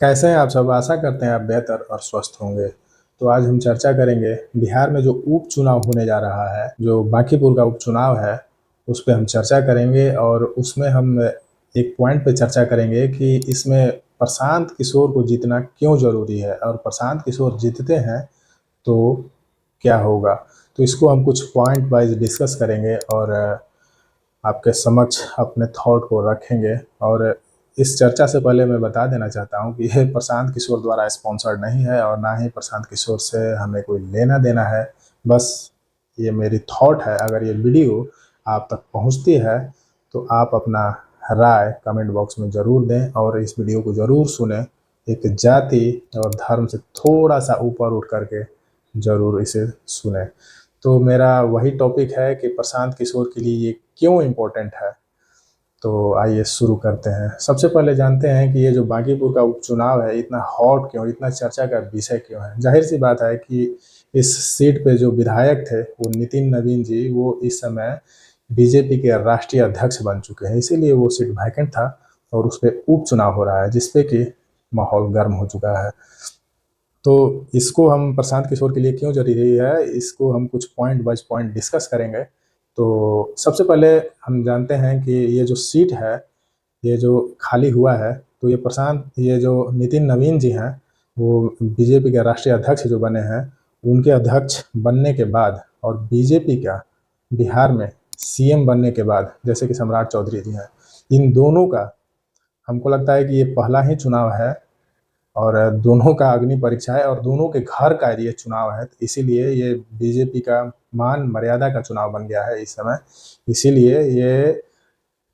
कैसे हैं आप सब? आशा करते हैं आप बेहतर और स्वस्थ होंगे। तो आज हम चर्चा करेंगे बिहार में जो उपचुनाव होने जा रहा है, जो बांकीपुर का उपचुनाव है, उस पे हम चर्चा करेंगे और उसमें हम एक पॉइंट पे चर्चा करेंगे कि इसमें प्रशांत किशोर को जीतना क्यों ज़रूरी है और प्रशांत किशोर जीतते हैं तो क्या होगा। तो इसको हम कुछ पॉइंट वाइज डिस्कस करेंगे और आपके समक्ष अपने थॉट को रखेंगे। और इस चर्चा से पहले मैं बता देना चाहता हूँ कि यह प्रशांत किशोर द्वारा स्पॉन्सर्ड नहीं है और ना ही प्रशांत किशोर से हमें कोई लेना देना है। बस ये मेरी थॉट है। अगर ये वीडियो आप तक पहुँचती है तो आप अपना राय कमेंट बॉक्स में ज़रूर दें और इस वीडियो को ज़रूर सुनें। एक जाति और धर्म से थोड़ा सा ऊपर उठ करके ज़रूर इसे सुनें। तो मेरा वही टॉपिक है कि प्रशांत किशोर के लिए ये क्यों इम्पोर्टेंट है। तो आइए शुरू करते हैं। सबसे पहले जानते हैं कि ये जो बांकीपुर का उपचुनाव है इतना हॉट क्यों, इतना चर्चा का विषय क्यों है। जाहिर सी बात है कि इस सीट पे जो विधायक थे वो नितिन नवीन जी, वो इस समय बीजेपी के राष्ट्रीय अध्यक्ष बन चुके हैं, इसीलिए वो सीट वैकेंट था और उस पर उपचुनाव हो रहा है जिसपे कि माहौल गर्म हो चुका है। तो इसको हम प्रशांत किशोर के लिए क्यों जरूरी है, इसको हम कुछ पॉइंट बाय पॉइंट डिस्कस करेंगे। तो सबसे पहले हम जानते हैं कि ये जो सीट है, ये जो खाली हुआ है, तो ये जो नितिन नवीन जी हैं, वो बीजेपी के राष्ट्रीय अध्यक्ष जो बने हैं, उनके अध्यक्ष बनने के बाद और बीजेपी का बिहार में सीएम बनने के बाद, जैसे कि सम्राट चौधरी जी हैं, इन दोनों का हमको लगता है कि ये पहला ही चुनाव है और दोनों का अग्नि परीक्षा है और दोनों के घर का ये चुनाव है। तो इसीलिए ये बीजेपी का मान मर्यादा का चुनाव बन गया है इस समय। इसीलिए ये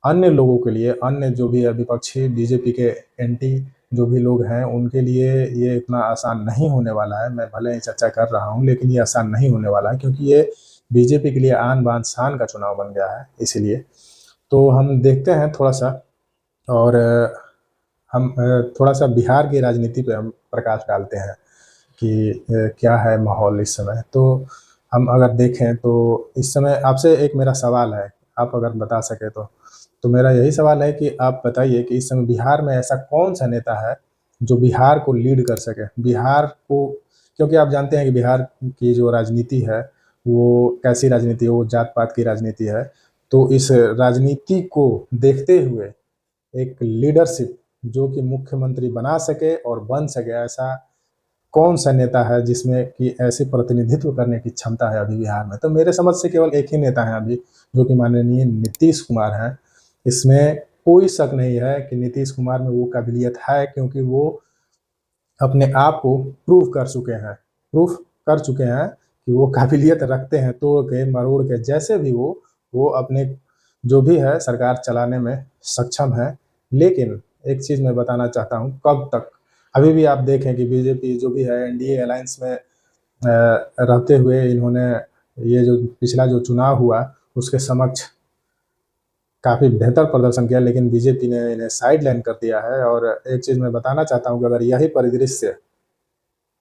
अन्य लोगों के लिए, अन्य जो भी विपक्षी बीजेपी के एंटी जो भी लोग हैं, उनके लिए ये इतना आसान नहीं होने वाला है। मैं भले ही चर्चा कर रहा हूँ लेकिन ये आसान नहीं होने वाला है, क्योंकि ये बीजेपी के लिए आन बान शान का चुनाव बन गया है। इसीलिए तो हम देखते हैं थोड़ा सा और हम थोड़ा सा बिहार की राजनीति पे हम प्रकाश डालते हैं कि क्या है माहौल इस समय। तो हम अगर देखें तो इस समय आपसे एक मेरा सवाल है, आप अगर बता सके तो मेरा यही सवाल है कि आप बताइए कि इस समय बिहार में ऐसा कौन सा नेता है जो बिहार को लीड कर सके, बिहार को। क्योंकि आप जानते हैं कि बिहार की जो राजनीति है वो कैसी राजनीति है, वो जात पात की राजनीति है। तो इस राजनीति को देखते हुए एक लीडरशिप जो कि मुख्यमंत्री बना सके और बन सके, ऐसा कौन सा नेता है जिसमें कि ऐसे प्रतिनिधित्व करने की क्षमता है अभी बिहार में। तो मेरे समझ से केवल एक ही नेता है अभी, जो कि माननीय नीतीश कुमार हैं। इसमें कोई शक नहीं है कि नीतीश कुमार में वो काबिलियत है, क्योंकि वो अपने आप को प्रूफ कर चुके हैं कि वो काबिलियत रखते हैं, तोड़ के मरोड़ के जैसे भी वो अपने जो भी है सरकार चलाने में सक्षम है। लेकिन एक चीज़ मैं बताना चाहता हूँ, कब तक। अभी भी आप देखें कि बीजेपी जो भी है एनडीए अलायंस में रहते हुए इन्होंने ये जो पिछला जो चुनाव हुआ उसके समक्ष काफ़ी बेहतर प्रदर्शन किया, लेकिन बीजेपी ने इन्हें साइड लाइन कर दिया है। और एक चीज़ मैं बताना चाहता हूँ कि अगर यही परिदृश्य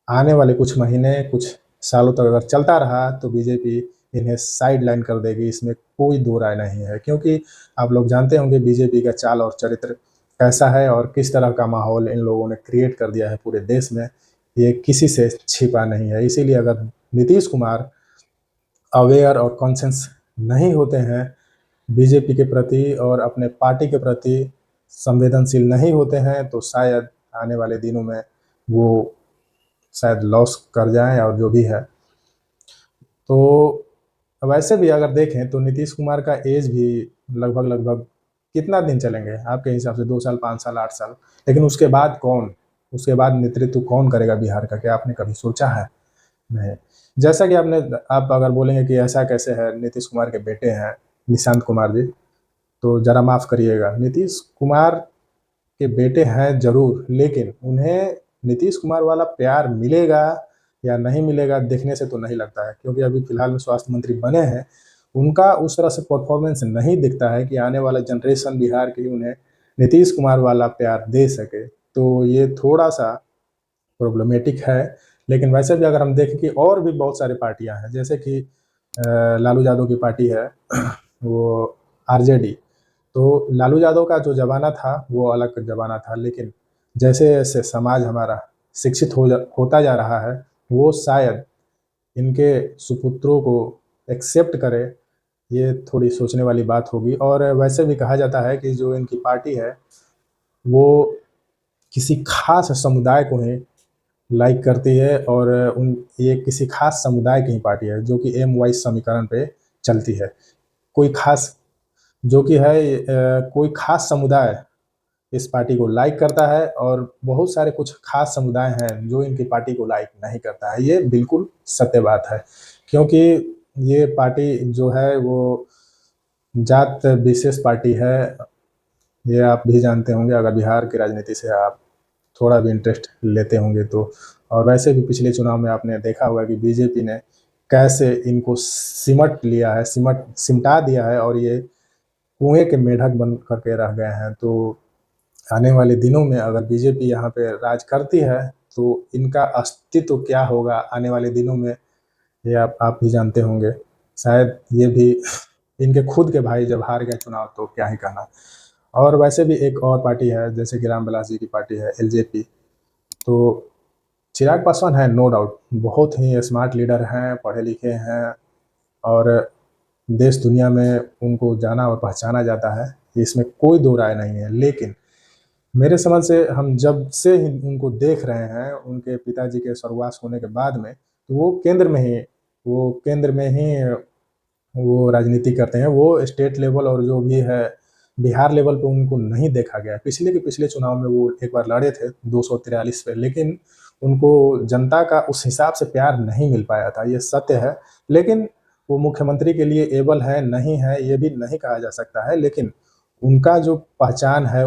आने वाले कुछ महीने, कुछ सालों तक अगर चलता रहा तो बीजेपी इन्हें साइड लाइन कर देगी, इसमें कोई दो राय नहीं है। क्योंकि आप लोग जानते होंगे बीजेपी का चाल और चरित्र कैसा है और किस तरह का माहौल इन लोगों ने क्रिएट कर दिया है पूरे देश में, ये किसी से छिपा नहीं है। इसीलिए अगर नीतीश कुमार अवेयर और कॉन्शियस नहीं होते हैं बीजेपी के प्रति और अपने पार्टी के प्रति संवेदनशील नहीं होते हैं, तो शायद आने वाले दिनों में वो शायद लॉस कर जाएं और जो भी है। तो वैसे भी अगर देखें तो नीतीश कुमार का एज भी लगभग लगभग कितना दिन चलेंगे आपके हिसाब से, 2 साल, 5 साल, 8 साल। लेकिन उसके बाद कौन, उसके बाद नेतृत्व कौन करेगा बिहार का, क्या आपने कभी सोचा है? नहीं। जैसा कि आप अगर बोलेंगे कि ऐसा कैसे है, नीतीश कुमार के बेटे हैं निशांत कुमार जी, तो जरा माफ करिएगा, नीतीश कुमार के बेटे हैं जरूर, लेकिन उन्हें नीतीश कुमार वाला प्यार मिलेगा या नहीं मिलेगा देखने से तो नहीं लगता है। क्योंकि अभी फिलहाल में स्वास्थ्य मंत्री बने हैं, उनका उस तरह से परफॉर्मेंस नहीं दिखता है कि आने वाला जनरेशन बिहार की उन्हें नीतीश कुमार वाला प्यार दे सके। तो ये थोड़ा सा प्रॉब्लमेटिक है। लेकिन वैसे भी अगर हम देखें कि और भी बहुत सारी पार्टियां हैं, जैसे कि लालू यादव की पार्टी है वो आरजेडी। तो लालू यादव का जो ज़माना था वो अलग ज़माना था, लेकिन जैसे जैसे समाज हमारा शिक्षित होता जा रहा है, वो शायद इनके सुपुत्रों को एक्सेप्ट करे, ये थोड़ी सोचने वाली बात होगी। और वैसे भी कहा जाता है कि जो इनकी पार्टी है वो किसी खास समुदाय को ही लाइक करती है, और उन ये किसी खास समुदाय की ही पार्टी है जो कि एम वाइज समीकरण पे चलती है। कोई खास जो कि है कोई खास समुदाय इस पार्टी को लाइक करता है, और बहुत सारे कुछ खास समुदाय हैं जो इनकी पार्टी को लाइक नहीं करता है। ये बिल्कुल सत्य बात है, क्योंकि ये पार्टी जो है वो जात विशेष पार्टी है। ये आप भी जानते होंगे अगर बिहार की राजनीति से आप थोड़ा भी इंटरेस्ट लेते होंगे तो। और वैसे भी पिछले चुनाव में आपने देखा होगा कि बीजेपी ने कैसे इनको सिमट लिया है, सिमटा दिया है, और ये कुएं के मेढक बन करके रह गए हैं। तो आने वाले दिनों में अगर बीजेपी यहाँ पे राज करती है तो इनका अस्तित्व क्या होगा आने वाले दिनों में, ये आप भी जानते होंगे। शायद ये भी इनके खुद के भाई जब हार गए चुनाव तो क्या ही कहना। और वैसे भी एक और पार्टी है जैसे कि रामविलास जी की पार्टी है एलजेपी। तो चिराग पासवान है नो डाउट, बहुत ही स्मार्ट लीडर हैं, पढ़े लिखे हैं, और देश दुनिया में उनको जाना और पहचाना जाता है, इसमें कोई दो राय नहीं है। लेकिन मेरे समझ से हम जब से ही उनको देख रहे हैं उनके पिताजी के स्वर्गवास होने के बाद में, तो वो केंद्र में ही वो राजनीति करते हैं। वो स्टेट लेवल और जो भी है बिहार लेवल पे उनको नहीं देखा गया। पिछले के पिछले चुनाव में वो एक बार लड़े थे 243 पे, लेकिन उनको जनता का उस हिसाब से प्यार नहीं मिल पाया था, ये सत्य है। लेकिन वो मुख्यमंत्री के लिए एबल है नहीं है ये भी नहीं कहा जा सकता है। लेकिन उनका जो पहचान है,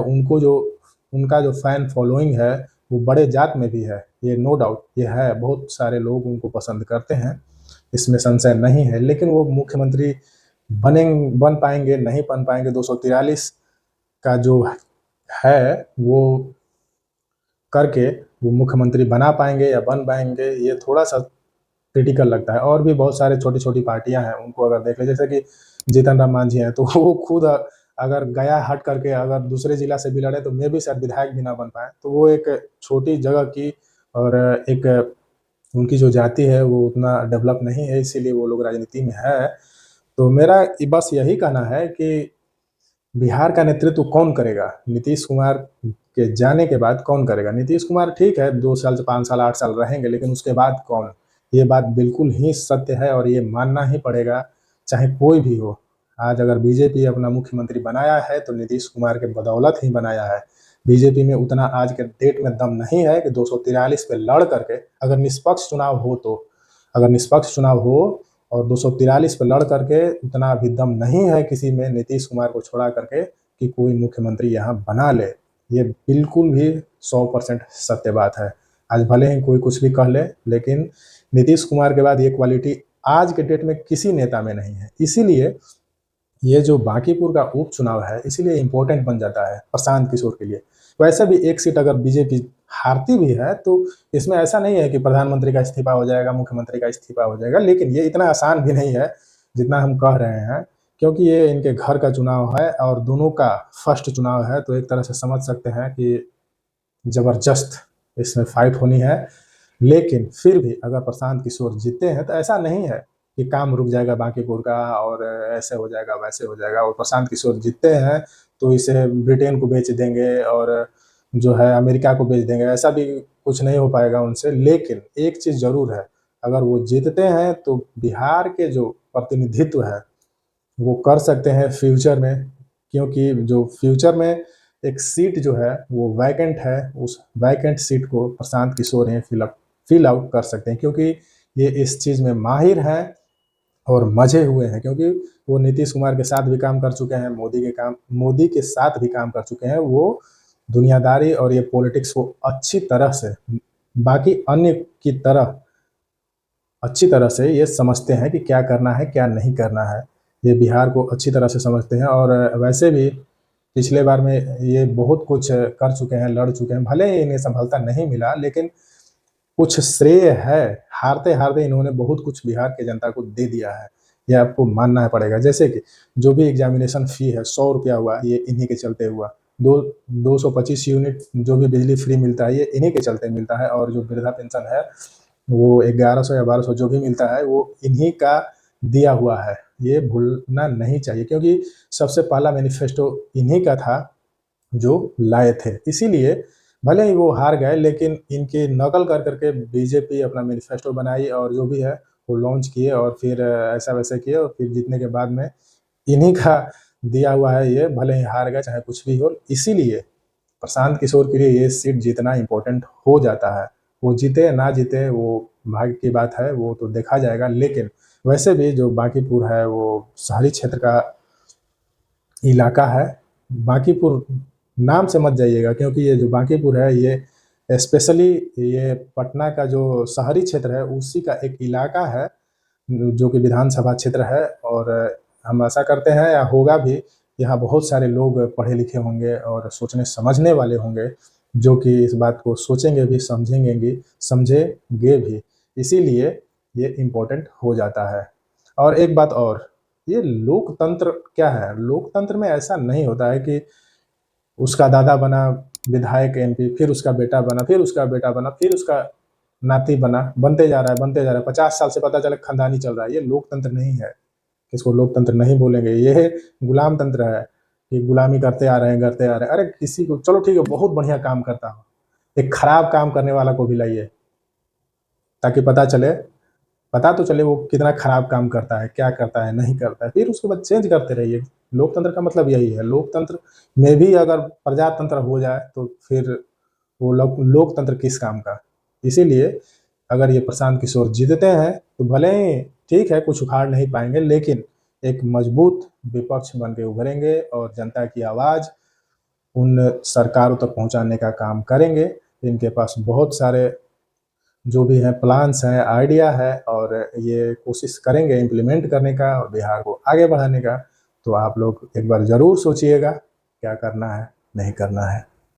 उनका जो फैन फॉलोइंग है वो बड़े जात में भी है, ये नो डाउट ये है। बहुत सारे लोग उनको पसंद करते हैं, इसमें संशय नहीं है। लेकिन वो मुख्यमंत्री बन पाएंगे नहीं बन पाएंगे, 243 का जो है वो करके वो मुख्यमंत्री बना पाएंगे या बन पाएंगे, ये थोड़ा सा क्रिटिकल लगता है। और भी बहुत सारे छोटी छोटी पार्टियां हैं, उनको अगर देख ले जैसे कि जीतन राम मांझी हैं, तो वो खुद अगर गया हट करके अगर दूसरे जिला से भी लड़े तो मे भी शायद विधायक भी ना बन पाए। तो वो एक छोटी जगह की, और एक उनकी जो जाति है वो उतना डेवलप नहीं है, इसीलिए वो लोग राजनीति में है। तो मेरा बस यही कहना है कि बिहार का नेतृत्व कौन करेगा, नीतीश कुमार के जाने के बाद कौन करेगा। नीतीश कुमार ठीक है 2 साल से 5 साल 8 साल रहेंगे, लेकिन उसके बाद कौन, ये बात बिल्कुल ही सत्य है और ये मानना ही पड़ेगा चाहे कोई भी हो। आज अगर बीजेपी अपना मुख्यमंत्री बनाया है तो नीतीश कुमार के बदौलत ही बनाया है। बीजेपी में उतना आज के डेट में दम नहीं है कि 243 पे लड़ करके, अगर निष्पक्ष चुनाव हो तो, अगर निष्पक्ष चुनाव हो और 243 पे लड़ करके, उतना अभी दम नहीं है किसी में नीतीश कुमार को छोड़ा करके कि कोई मुख्यमंत्री यहाँ बना ले। ये बिल्कुल भी 100% सत्य बात है। आज भले ही कोई कुछ भी कह ले, लेकिन नीतीश कुमार के बाद ये क्वालिटी आज के डेट में किसी नेता में नहीं है। इसीलिए ये जो बांकीपुर का उपचुनाव है इसीलिए इम्पोर्टेंट बन जाता है प्रशांत किशोर के लिए। वैसे भी एक सीट अगर बीजेपी हारती भी है तो इसमें ऐसा नहीं है कि प्रधानमंत्री का इस्तीफा हो जाएगा, मुख्यमंत्री का इस्तीफा हो जाएगा, लेकिन ये इतना आसान भी नहीं है जितना हम कह रहे हैं, क्योंकि ये इनके घर का चुनाव है और दोनों का फर्स्ट चुनाव है। तो एक तरह से समझ सकते हैं कि जबरदस्त इसमें फाइट होनी है। लेकिन फिर भी अगर प्रशांत किशोर जीते हैं तो ऐसा नहीं है कि काम रुक जाएगा बांकीपुर का और ऐसे हो जाएगा वैसे हो जाएगा। और प्रशांत किशोर जीतते हैं तो इसे ब्रिटेन को बेच देंगे और जो है अमेरिका को बेच देंगे, ऐसा भी कुछ नहीं हो पाएगा उनसे। लेकिन एक चीज़ जरूर है, अगर वो जीतते हैं तो बिहार के जो प्रतिनिधित्व है वो कर सकते हैं फ्यूचर में, क्योंकि जो फ्यूचर में एक सीट जो है वो वैकेंट है, उस वैकेंट सीट को प्रशांत किशोर ही फिल आउट कर सकते हैं, क्योंकि ये इस चीज़ में माहिर हैं और मजे हुए हैं। क्योंकि वो नीतीश कुमार के साथ भी काम कर चुके हैं, मोदी के साथ भी काम कर चुके हैं। वो दुनियादारी और ये पॉलिटिक्स को अच्छी तरह से, बाकी अन्य की तरह अच्छी तरह से ये समझते हैं कि क्या करना है क्या नहीं करना है। ये बिहार को अच्छी तरह से समझते हैं, और वैसे भी पिछले बार में ये बहुत कुछ कर चुके हैं, लड़ चुके हैं। भले ही इन्हें सफलता नहीं मिला, लेकिन कुछ श्रेय है, हारते हारते इन्होंने बहुत कुछ बिहार के जनता को दे दिया है, ये आपको मानना पड़ेगा। जैसे कि जो भी एग्जामिनेशन फी है 100 रुपया हुआ, ये इन्हीं के चलते हुआ। दो 225 यूनिट जो भी बिजली फ्री मिलता है ये इन्हीं के चलते मिलता है, और जो वृद्धा पेंशन है वो 1100 या 1200 जो भी मिलता है वो इन्हीं का दिया हुआ है। ये भूलना नहीं चाहिए, क्योंकि सबसे पहला मैनिफेस्टो इन्हीं का था जो लाए थे। इसीलिए भले ही वो हार गए, लेकिन इनकी नकल कर करके बीजेपी अपना मैनिफेस्टो बनाई और जो भी है वो लॉन्च किए, और फिर ऐसा वैसा किए, और फिर जीतने के बाद में इन्हीं का दिया हुआ है ये, भले ही हार गए चाहे कुछ भी हो। इसीलिए प्रशांत किशोर के लिए ये सीट जीतना इम्पोर्टेंट हो जाता है। वो जीते या ना जीते वो भाग्य की बात है, वो तो देखा जाएगा। लेकिन वैसे भी जो बांकीपुर है वो शहरी क्षेत्र का इलाका है। बांकीपुर नाम से मत जाइएगा, क्योंकि ये जो बांकीपुर है ये स्पेशली ये पटना का जो शहरी क्षेत्र है उसी का एक इलाका है, जो कि विधानसभा क्षेत्र है। और हम आशा करते हैं या होगा भी, यहाँ बहुत सारे लोग पढ़े लिखे होंगे और सोचने समझने वाले होंगे, जो कि इस बात को सोचेंगे भी, समझेंगे भी। इसीलिए ये इम्पोर्टेंट हो जाता है। और एक बात और, ये लोकतंत्र क्या है? लोकतंत्र में ऐसा नहीं होता है कि उसका दादा बना विधायक एमपी, फिर उसका बेटा बना, फिर उसका बेटा बना, फिर उसका नाती बना, बनते जा रहा है, बनते जा रहा है। 50 साल से पता चला खानदानी चल रहा है। ये लोकतंत्र नहीं है, इसको लोकतंत्र नहीं बोलेंगे। ये गुलाम तंत्र है कि गुलामी करते आ रहे हैं, करते आ रहे हैं। अरे किसी को, चलो ठीक है, बहुत बढ़िया काम करता हो, एक खराब काम करने वाला को भी लाइए, ताकि पता तो चले वो कितना खराब काम करता है, क्या करता है, नहीं करता है, फिर उसके बाद चेंज करते रहिए। लोकतंत्र का मतलब यही है। लोकतंत्र में भी अगर प्रजातंत्र हो जाए तो फिर वो लोकतंत्र किस काम का? इसीलिए अगर ये प्रशांत किशोर जीतते हैं तो भले ही ठीक है, कुछ उखाड़ नहीं पाएंगे, लेकिन एक मजबूत विपक्ष बन के उभरेंगे और जनता की आवाज़ उन सरकारों तक पहुंचाने का काम करेंगे। इनके पास बहुत सारे जो भी हैं प्लान्स हैं, आइडिया है, और ये कोशिश करेंगे इम्प्लीमेंट करने का और बिहार को आगे बढ़ाने का। तो आप लोग एक बार ज़रूर सोचिएगा क्या करना है, नहीं करना है।